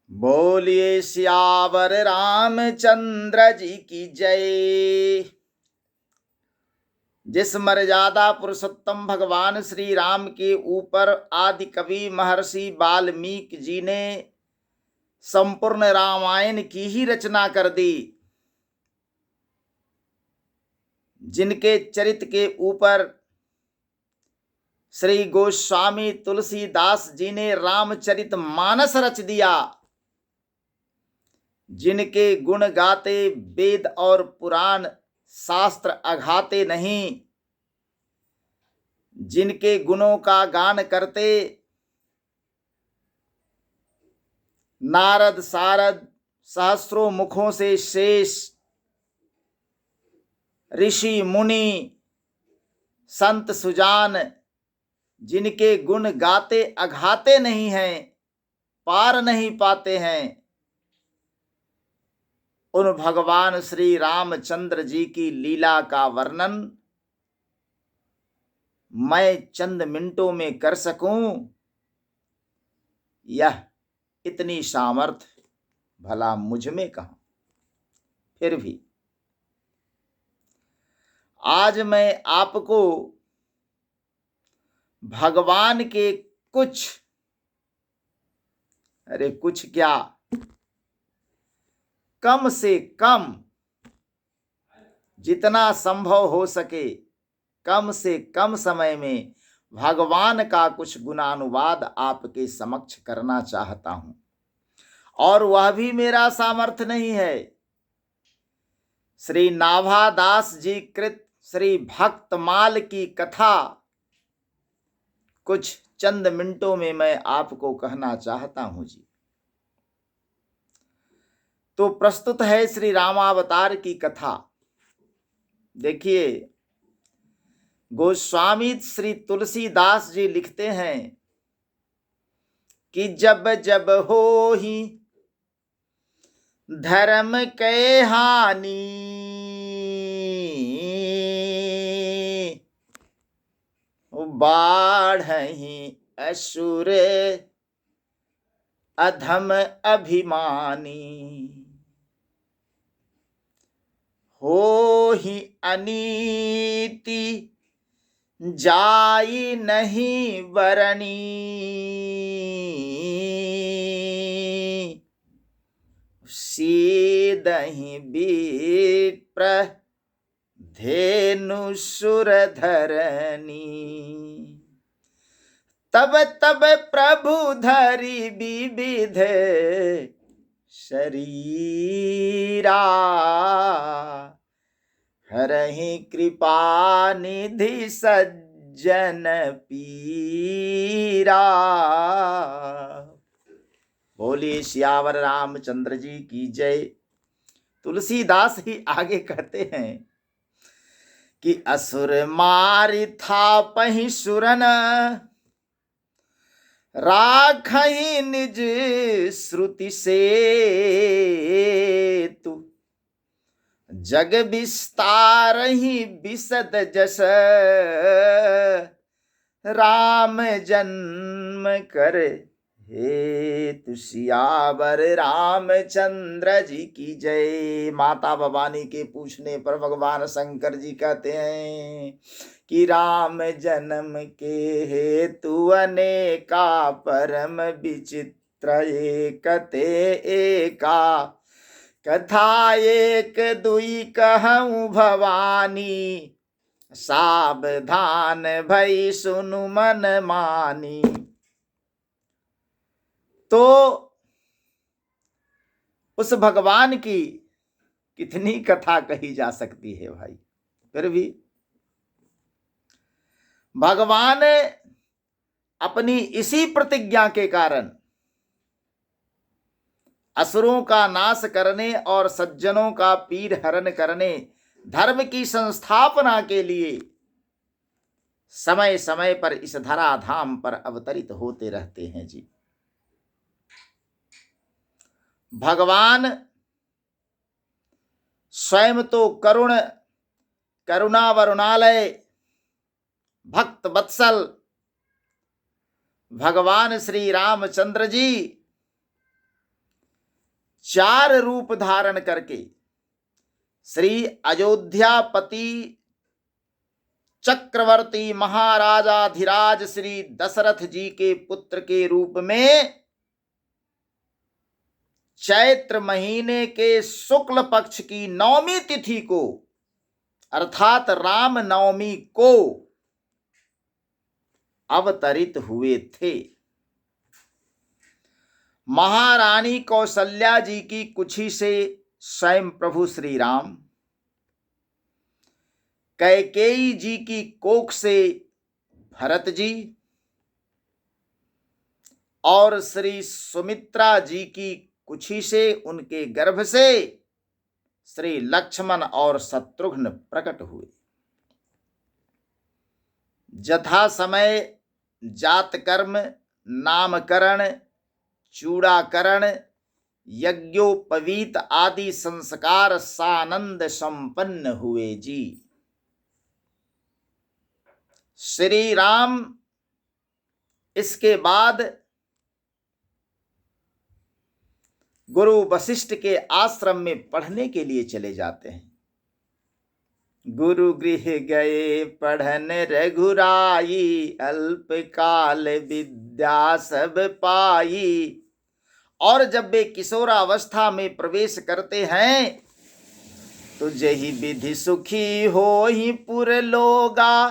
बोलिए सियावर रामचंद्र जी की जय। जिस मर्यादा पुरुषोत्तम भगवान श्री राम के ऊपर आदि कवि महर्षि वाल्मीकि जी ने संपूर्ण रामायण की ही रचना कर दी, जिनके चरित्र के ऊपर श्री गोस्वामी तुलसीदास जी ने रामचरित मानस रच दिया, जिनके गुण गाते वेद और पुराण शास्त्र अघाते नहीं, जिनके गुणों का गान करते नारद सारद सहस्रों मुखों से शेष ऋषि मुनि संत सुजान, जिनके गुण गाते अघाते नहीं हैं, पार नहीं पाते हैं, उन भगवान श्री रामचंद्र जी की लीला का वर्णन मैं चंद मिनटों में कर सकूं, यह इतनी सामर्थ्य भला मुझ में कहां। फिर भी आज मैं आपको भगवान के कुछ क्या, कम से कम जितना संभव हो सके कम से कम समय में भगवान का कुछ गुणानुवाद आपके समक्ष करना चाहता हूं, और वह भी मेरा सामर्थ्य नहीं है। श्री नाभादास जी कृत श्री भक्तमाल की कथा कुछ चंद मिनटों में मैं आपको कहना चाहता हूं जी। तो प्रस्तुत है श्री रामावतार की कथा। देखिए, गोस्वामी श्री तुलसीदास जी लिखते हैं कि जब जब हो ही धर्म के हानि, बाढ़हि असुर अधम अभिमानी, हो ही अनीति जाई नहीं वरणी, सीदहि विप्र धेनु सुर धरनी, तब तब प्रभु धरि विविध शरीरा, हरहि कृपा निधि सज्जन पीरा। बोलिए सियावर रामचंद्र जी की जय। तुलसीदास ही आगे कहते हैं कि असुर मारि थापहि सुरन, राखहि निज श्रुति से तु, जग विस्तारहि बिसद जस, राम जन्म कर हे सियावर रामचंद्र जी की जय। माता भवानी के पूछने पर भगवान शंकर जी कहते हैं कि राम जन्म के हेतु अनेका, परम विचित्र एकते एका, कथा एक दुई कहूँ भवानी, सावधान भई सुनु मन मानी। तो उस भगवान की कितनी कथा कही जा सकती है भाई। फिर भी भगवान अपनी इसी प्रतिज्ञा के कारण असुरों का नाश करने और सज्जनों का पीर हरण करने, धर्म की संस्थापना के लिए समय समय पर इस धराधाम पर अवतरित होते रहते हैं जी। भगवान स्वयं तो करुणा वरुणालय भक्त वत्सल भगवान श्री रामचंद्र जी 4 रूप धारण करके श्री अयोध्यापति चक्रवर्ती महाराजाधिराज श्री दशरथ जी के पुत्र के रूप में चैत्र महीने के शुक्ल पक्ष की 9वीं तिथि को अर्थात राम नवमी को अवतरित हुए थे। महारानी कौशल्या जी की कुक्षी से स्वयं प्रभु श्री राम, कैकेयी जी की कोख से भरत जी और श्री सुमित्रा जी की कुक्षी से, उनके गर्भ से श्री लक्ष्मण और शत्रुघ्न प्रकट हुए। यथा समय जातकर्म, नामकरण, चूड़ाकरण, यज्ञोपवीत आदि संस्कार सानंद संपन्न हुए जी। श्री राम इसके बाद गुरु वशिष्ठ के आश्रम में पढ़ने के लिए चले जाते हैं। गुरु गृह गए पढ़न रघुराई, अल्पकाल विद्या सब पाई। और जब वे किशोरावस्था में प्रवेश करते हैं तो जही विधि सुखी हो ही पुर लोगा,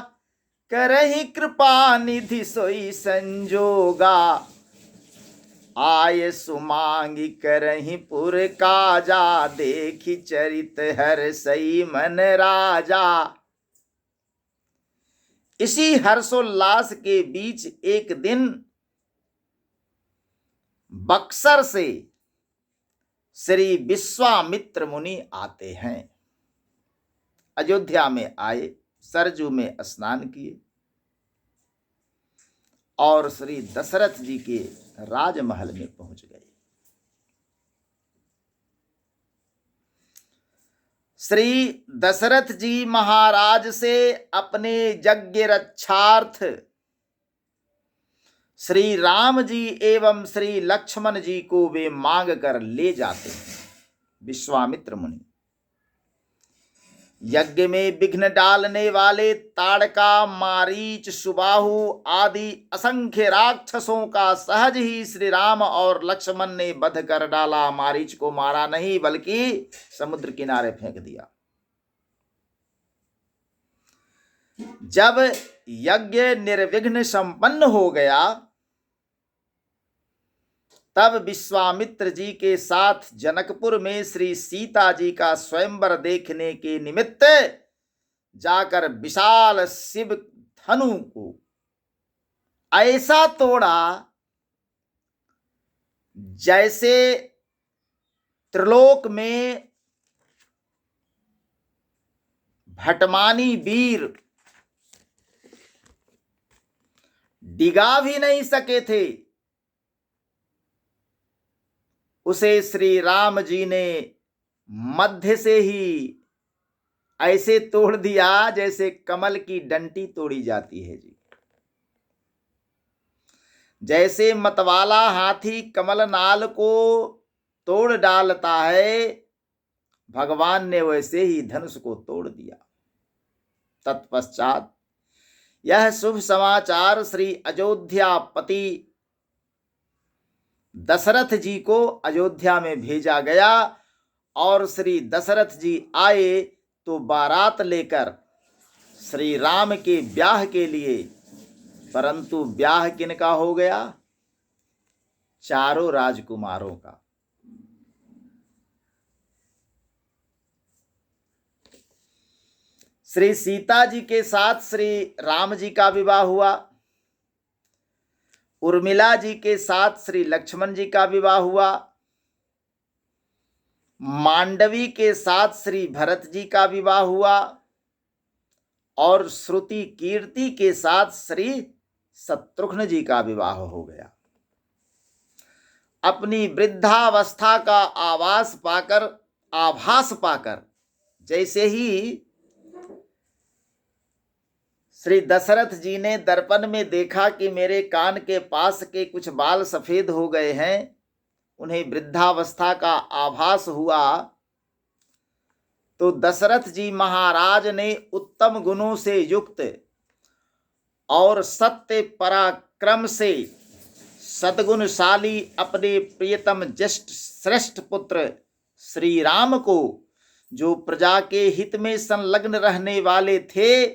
करहि कृपा निधि सोई संजोगा। आय सुमांगी करहि पुर काजा, देखि चरित हर सई मन राजा। इसी हर्षोल्लास के बीच एक दिन बक्सर से श्री विश्वामित्र मुनि आते हैं। अयोध्या में आए, सरजू में स्नान किए और श्री दशरथ जी के राजमहल में पहुंच गए। श्री दशरथ जी महाराज से अपने यज्ञ रक्षार्थ श्री राम जी एवं श्री लक्ष्मण जी को वे मांग कर ले जाते हैं। विश्वामित्र मुनि यज्ञ में विघ्न डालने वाले ताड़का, मारीच, सुबाहु आदि असंख्य राक्षसों का सहज ही श्री राम और लक्ष्मण ने वध कर डाला। मारीच को मारा नहीं बल्कि समुद्र किनारे फेंक दिया। जब यज्ञ निर्विघ्न संपन्न हो गया तब विश्वामित्र जी के साथ जनकपुर में श्री सीता जी का स्वयंवर देखने के निमित्त जाकर विशाल शिव धनु को ऐसा तोड़ा जैसे त्रिलोक में भटमानी वीर डिगा भी नहीं सके थे, उसे श्री राम जी ने मध्य से ही ऐसे तोड़ दिया जैसे कमल की डंटी तोड़ी जाती है जी। जैसे मतवाला हाथी कमलनाल को तोड़ डालता है, भगवान ने वैसे ही धनुष को तोड़ दिया। तत्पश्चात यह शुभ समाचार श्री अयोध्यापति दशरथ जी को अयोध्या में भेजा गया और श्री दशरथ जी आए तो बारात लेकर श्री राम के ब्याह के लिए। परंतु ब्याह किनका हो गया? चारों राजकुमारों का। श्री सीता जी के साथ श्री राम जी का विवाह हुआ, उर्मिला जी के साथ श्री लक्ष्मण जी का विवाह हुआ, मांडवी के साथ श्री भरत जी का विवाह हुआ और श्रुति कीर्ति के साथ श्री शत्रुघ्न जी का विवाह हो गया। अपनी वृद्धावस्था का आभास पाकर जैसे ही श्री दशरथ जी ने दर्पण में देखा कि मेरे कान के पास के कुछ बाल सफेद हो गए हैं उन्हें वृद्धावस्था का आभास हुआ तो दशरथ जी महाराज ने उत्तम गुणों से युक्त और सत्य पराक्रम से सद्गुणशाली अपने प्रियतम ज्येष्ठ श्रेष्ठ पुत्र श्री राम को, जो प्रजा के हित में संलग्न रहने वाले थे,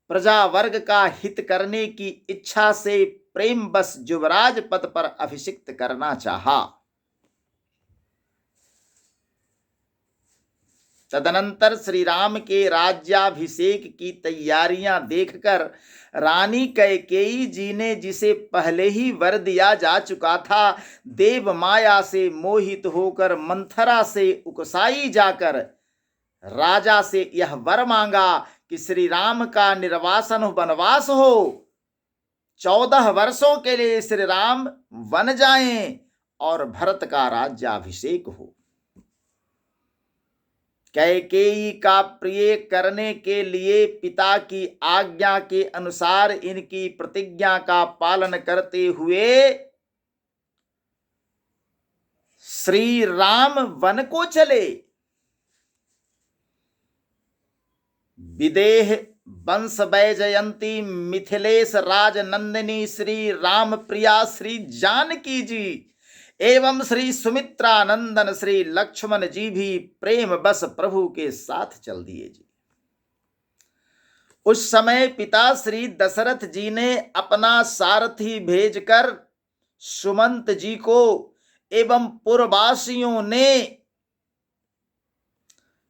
प्रजा वर्ग का हित करने की इच्छा से प्रेम बस युवराज पद पर अभिषिक्त करना चाहा। तदनंतर श्री राम के राज्याभिषेक की तैयारियां देखकर रानी कैकेयी जी ने, जिसे पहले ही वर दिया जा चुका था, देव माया से मोहित होकर मंथरा से उकसाई जाकर राजा से यह वर मांगा कि श्री राम का निर्वासन वनवास हो, 14 वर्षों के लिए श्री राम वन जाएं और भरत का राज्याभिषेक हो। कैकेयी का प्रिय करने के लिए पिता की आज्ञा के अनुसार इनकी प्रतिज्ञा का पालन करते हुए श्री राम वन को चले। विदेह वंश वैजयंती मिथिलेश राजनंदिनी श्री राम प्रिया श्री जानकी जी एवं श्री सुमित्रा नंदन श्री लक्ष्मण जी भी प्रेम बस प्रभु के साथ चल दिए जी। उस समय पिता श्री दशरथ जी ने अपना सारथी भेजकर सुमंत जी को एवं पुरवासियों ने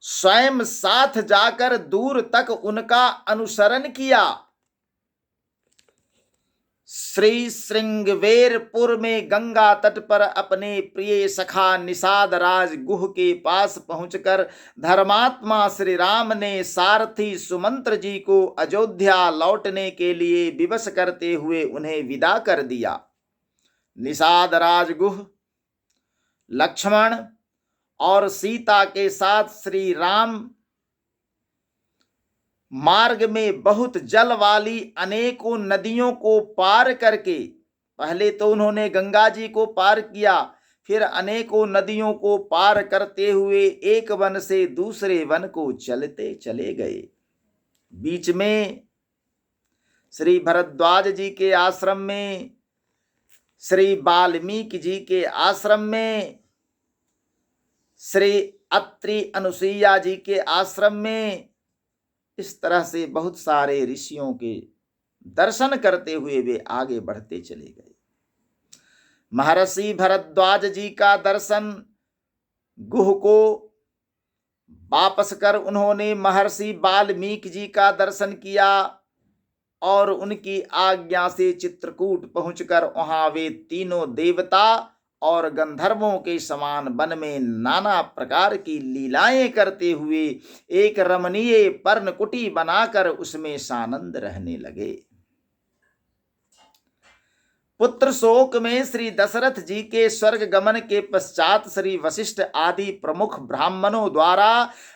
स्वयं साथ जाकर दूर तक उनका अनुसरण किया। श्री श्रृंगवेरपुर में गंगा तट पर अपने प्रिय सखा निषाद राज गुह के पास पहुंचकर धर्मात्मा श्री राम ने सारथी सुमंत्र जी को अयोध्या लौटने के लिए विवश करते हुए उन्हें विदा कर दिया। निषाद राज गुह लक्ष्मण और सीता के साथ श्री राम मार्ग में बहुत जल वाली अनेकों नदियों को पार करके, पहले तो उन्होंने गंगा जी को पार किया, फिर अनेकों नदियों को पार करते हुए एक वन से दूसरे वन को चलते चले गए। बीच में श्री भरद्वाज जी के आश्रम में, श्री वाल्मीकि जी के आश्रम में, श्री अत्रि अनुसुईया जी के आश्रम में, इस तरह से बहुत सारे ऋषियों के दर्शन करते हुए वे आगे बढ़ते चले गए। महर्षि भरद्वाज जी का दर्शन गुह को वापस कर उन्होंने महर्षि वाल्मीकि जी का दर्शन किया और उनकी आज्ञा से चित्रकूट पहुंचकर वहां वे तीनों देवता और गंधर्वों के समान वन में नाना प्रकार की लीलाएं करते हुए एक रमणीय पर्णकुटी बनाकर उसमें सानंद रहने लगे। पुत्र शोक में श्री दशरथ जी के स्वर्ग गमन के पश्चात श्री वशिष्ठ आदि प्रमुख ब्राह्मणों द्वारा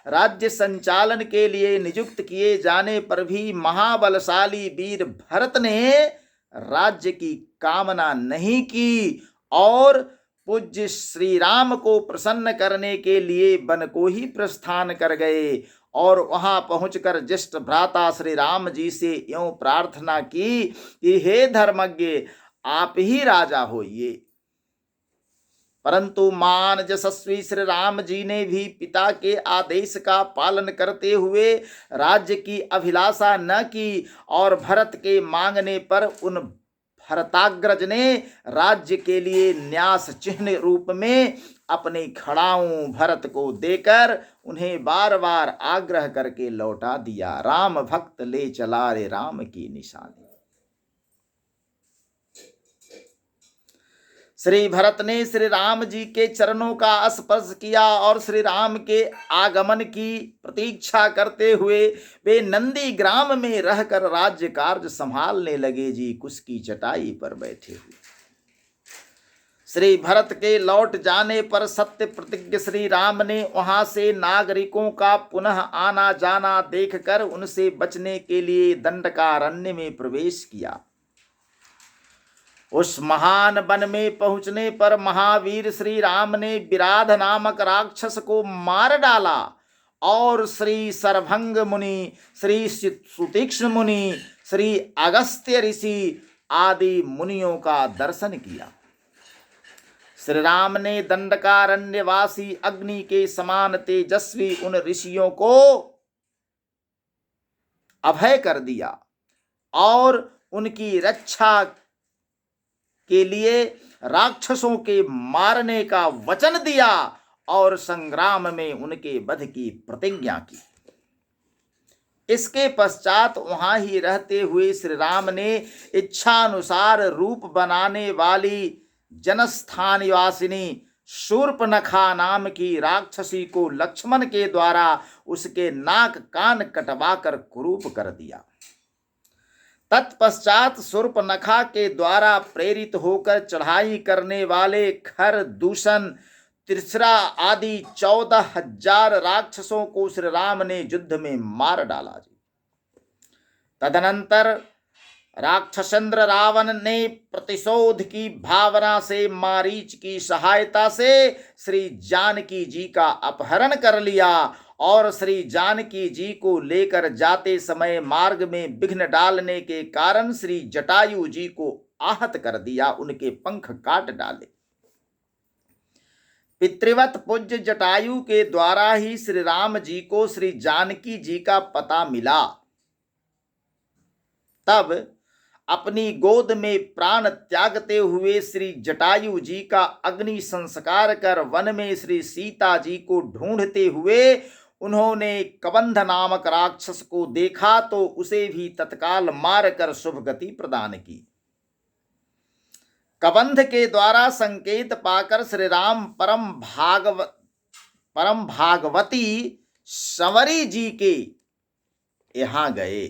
राज्य संचालन के लिए नियुक्त किए जाने पर भी महाबलशाली वीर भरत ने राज्य की कामना नहीं की और पूज्य श्री राम को प्रसन्न करने के लिए वन को ही प्रस्थान कर गए और वहां पहुंचकर ज्येष्ठ भ्राता श्री राम जी से यूं प्रार्थना की कि हे धर्मज्ञ, आप ही राजा होइए। परंतु मान यशस्वी श्री राम जी ने भी पिता के आदेश का पालन करते हुए राज्य की अभिलाषा न की और भरत के मांगने पर उन भरताग्रज ने राज्य के लिए न्यास चिन्ह रूप में अपने खड़ाऊं भरत को देकर उन्हें बार बार आग्रह करके लौटा दिया। राम भक्त ले चला रे राम की निशानी। श्री भरत ने श्री राम जी के चरणों का स्पर्श किया और श्री राम के आगमन की प्रतीक्षा करते हुए वे नंदी ग्राम में रहकर राज्य कार्य संभालने लगे जी। कुश की चटाई पर बैठे हुए श्री भरत के लौट जाने पर सत्य प्रतिज्ञ श्री राम ने वहां से नागरिकों का पुनः आना जाना देखकर उनसे बचने के लिए दंडकारण्य में प्रवेश किया। उस महान वन में पहुंचने पर महावीर श्री राम ने विराध नामक राक्षस को मार डाला और श्री सरभंग मुनि, श्री सुतीक्ष्ण मुनि, श्री अगस्त्य ऋषि आदि मुनियों का दर्शन किया। श्री राम ने दंडकारण्यवासी अग्नि के समान तेजस्वी उन ऋषियों को अभय कर दिया और उनकी रक्षा के लिए राक्षसों के मारने का वचन दिया और संग्राम में उनके वध की प्रतिज्ञा की। इसके पश्चात वहां ही रहते हुए श्री राम ने इच्छानुसार रूप बनाने वाली जनस्थान निवासिनी शूर्पनखा नाम की राक्षसी को लक्ष्मण के द्वारा उसके नाक कान कटवाकर कुरूप कर दिया। तत्पश्चात शूर्पनखा के द्वारा प्रेरित होकर चढ़ाई करने वाले खर, दूषण, त्रिशरा आदि 14,000 राक्षसों को श्री राम ने युद्ध में मार डाला। तदनंतर राक्षसेंद्र रावण ने प्रतिशोध की भावना से मारीच की सहायता से श्री जानकी जी का अपहरण कर लिया और श्री जानकी जी को लेकर जाते समय मार्ग में विघ्न डालने के कारण श्री जटायु जी को आहत कर दिया, उनके पंख काट डाले। पितृवत पूज्य जटायु के द्वारा ही श्री राम जी को श्री जानकी जी का पता मिला। तब अपनी गोद में प्राण त्यागते हुए श्री जटायु जी का अग्नि संस्कार कर वन में श्री सीता जी को ढूंढते हुए उन्होंने कबंध नामक राक्षस को देखा तो उसे भी तत्काल मारकर शुभ गति प्रदान की। कबंध के द्वारा संकेत पाकर श्री राम परम भागवती संवरी जी के यहां गए।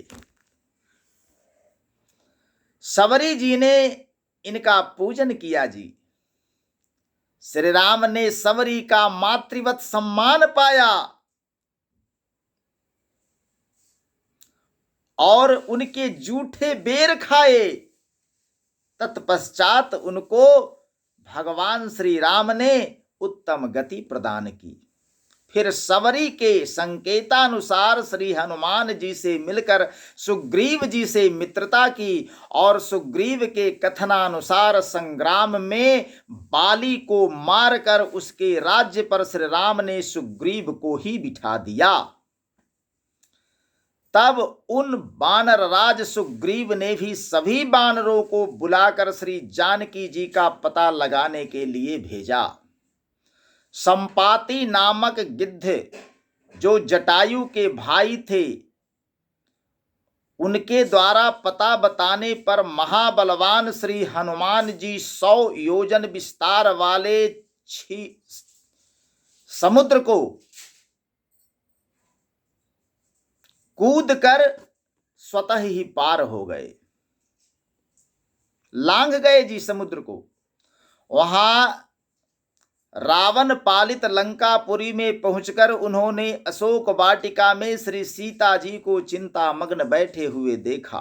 संवरी जी ने इनका पूजन किया जी। श्री राम ने संवरी का मातृवत सम्मान पाया और उनके जूठे बेर खाए। तत्पश्चात उनको भगवान श्री राम ने उत्तम गति प्रदान की। फिर संवरी के संकेतानुसार श्री हनुमान जी से मिलकर सुग्रीव जी से मित्रता की और सुग्रीव के कथनानुसार संग्राम में बाली को मारकर उसके राज्य पर श्री राम ने सुग्रीव को ही बिठा दिया। तब उन बानर राज सुग्रीव ने भी सभी बानरों को बुलाकर श्री जानकी जी का पता लगाने के लिए भेजा। संपाति नामक गिद्ध जो जटायु के भाई थे, उनके द्वारा पता बताने पर महाबलवान श्री हनुमान जी 100 योजन विस्तार वाले समुद्र को कूद कर स्वतः ही पार हो गए, लांघ गए जी समुद्र को। वहां रावण पालित लंकापुरी में पहुंचकर उन्होंने अशोक वाटिका में श्री सीता जी को चिंता मग्न बैठे हुए देखा।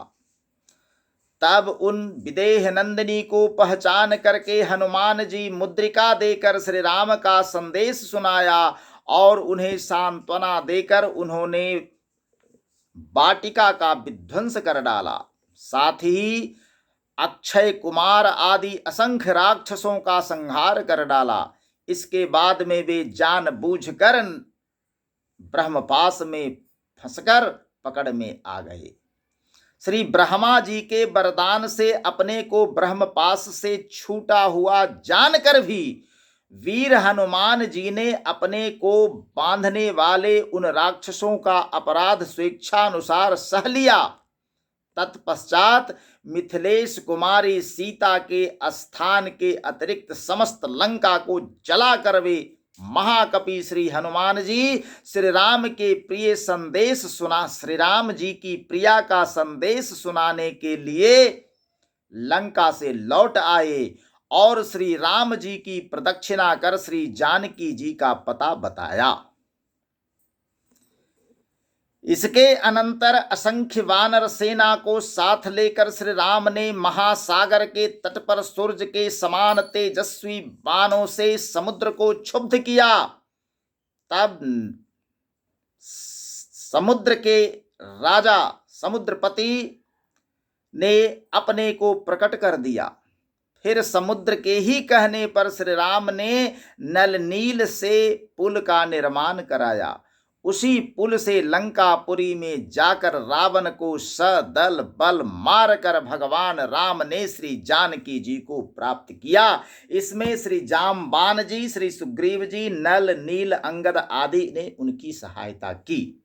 तब उन विदेह नंदिनी को पहचान करके हनुमान जी मुद्रिका देकर श्री राम का संदेश सुनाया और उन्हें सांत्वना देकर उन्होंने वाटिका का विध्वंस कर डाला। साथ ही अक्षय कुमार आदि असंख्य राक्षसों का संहार कर डाला। इसके बाद में वे जानबूझकर ब्रह्मपाश में फंसकर पकड़ में आ गए। श्री ब्रह्मा जी के वरदान से अपने को ब्रह्मपाश से छूटा हुआ जानकर भी वीर हनुमान जी ने अपने को बांधने वाले उन राक्षसों का अपराध स्वेच्छानुसार सह लिया। तत्पश्चात मिथिलेश कुमारी सीता के स्थान के अतिरिक्त समस्त लंका को जला कर वे महाकपि श्री हनुमान जी श्री राम के प्रिय संदेश सुना श्री राम जी की प्रिया का संदेश सुनाने के लिए लंका से लौट आए और श्री राम जी की प्रदक्षिणा कर श्री जानकी जी का पता बताया। इसके अनंतर असंख्य वानर सेना को साथ लेकर श्री राम ने महासागर के तट पर सूर्य के समान तेजस्वी बाणों से समुद्र को क्षुब्ध किया। तब समुद्र के राजा समुद्रपति ने अपने को प्रकट कर दिया। फिर समुद्र के ही कहने पर श्री राम ने नल नील से पुल का निर्माण कराया। उसी पुल से लंकापुरी में जाकर रावण को सदल बल मारकर भगवान राम ने श्री जानकी जी को प्राप्त किया। इसमें श्री जामवान जी, श्री सुग्रीव जी, नल नील अंगद आदि ने उनकी सहायता की।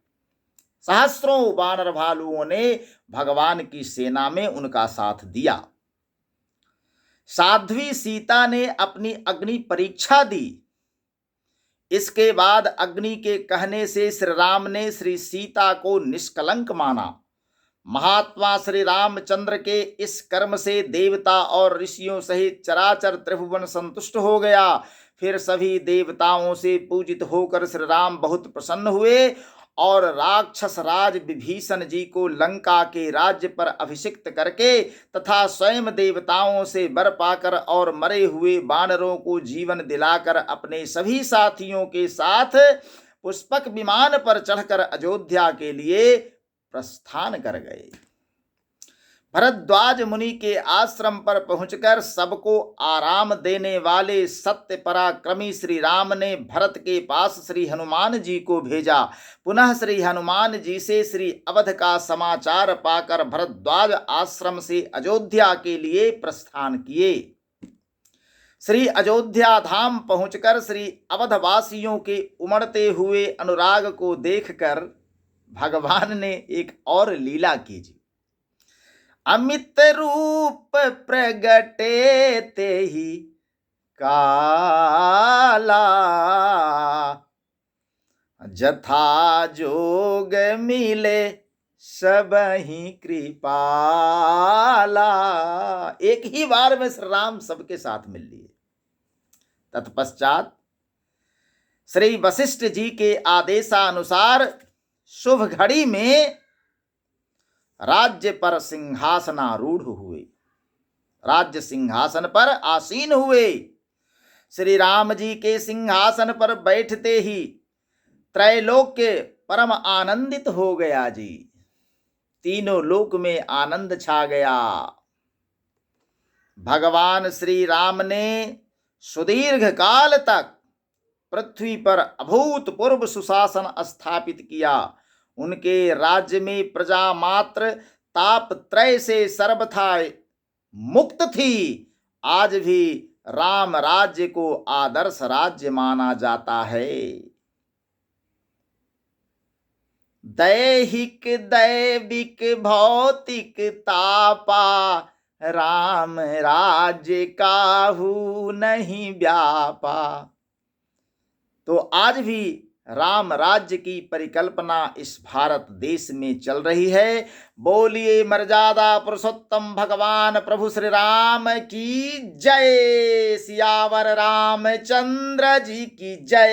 सहस्रों वानर भालुओं ने भगवान की सेना में उनका साथ दिया। साध्वी सीता ने अपनी अग्नि परीक्षा दी। इसके बाद अग्नि के कहने से श्री राम ने श्री सीता को निष्कलंक माना। महात्मा श्री रामचंद्र के इस कर्म से देवता और ऋषियों सहित चराचर त्रिभुवन संतुष्ट हो गया। फिर सभी देवताओं से पूजित होकर श्री राम बहुत प्रसन्न हुए और राक्षस राज विभीषण जी को लंका के राज्य पर अभिषिक्त करके तथा स्वयं देवताओं से वर पाकर और मरे हुए वानरों को जीवन दिलाकर अपने सभी साथियों के साथ पुष्पक विमान पर चढ़कर अयोध्या के लिए प्रस्थान कर गए। भरद्वाज मुनि के आश्रम पर पहुंचकर सबको आराम देने वाले सत्य पराक्रमी श्री राम ने भरत के पास श्री हनुमान जी को भेजा। पुनः श्री हनुमान जी से श्री अवध का समाचार पाकर भरद्वाज आश्रम से अयोध्या के लिए प्रस्थान किए। श्री अयोध्या धाम पहुंचकर श्री अवधवासियों के उमड़ते हुए अनुराग को देखकर भगवान ने एक और लीला की। अमित रूप प्रगटे ते ही काला, जथा जोग मिले सबहि कृपाला। एक ही बार में श्री राम सबके साथ मिल लिए। तत्पश्चात श्री वशिष्ठ जी के आदेशानुसार शुभ घड़ी में राज्य पर सिंहासनारूढ़ हुए, राज्य सिंहासन पर आसीन हुए। श्री राम जी के सिंहासन पर बैठते ही त्रैलोक्य परम आनंदित हो गया जी। तीनों लोक में आनंद छा गया। भगवान श्री राम ने सुदीर्घ काल तक पृथ्वी पर अभूतपूर्व सुशासन स्थापित किया। उनके राज्य में प्रजा मात्र ताप त्रय से सर्वथा मुक्त थी। आज भी राम राज्य को आदर्श राज्य माना जाता है। दैहिक दैविक भौतिक तापा, राम राज्य काहू नहीं व्यापा। तो आज भी राम राज्य की परिकल्पना इस भारत देश में चल रही है। बोलिए मर्यादा पुरुषोत्तम भगवान प्रभु श्री राम की जय। सियावर रामचंद्र जी की जय।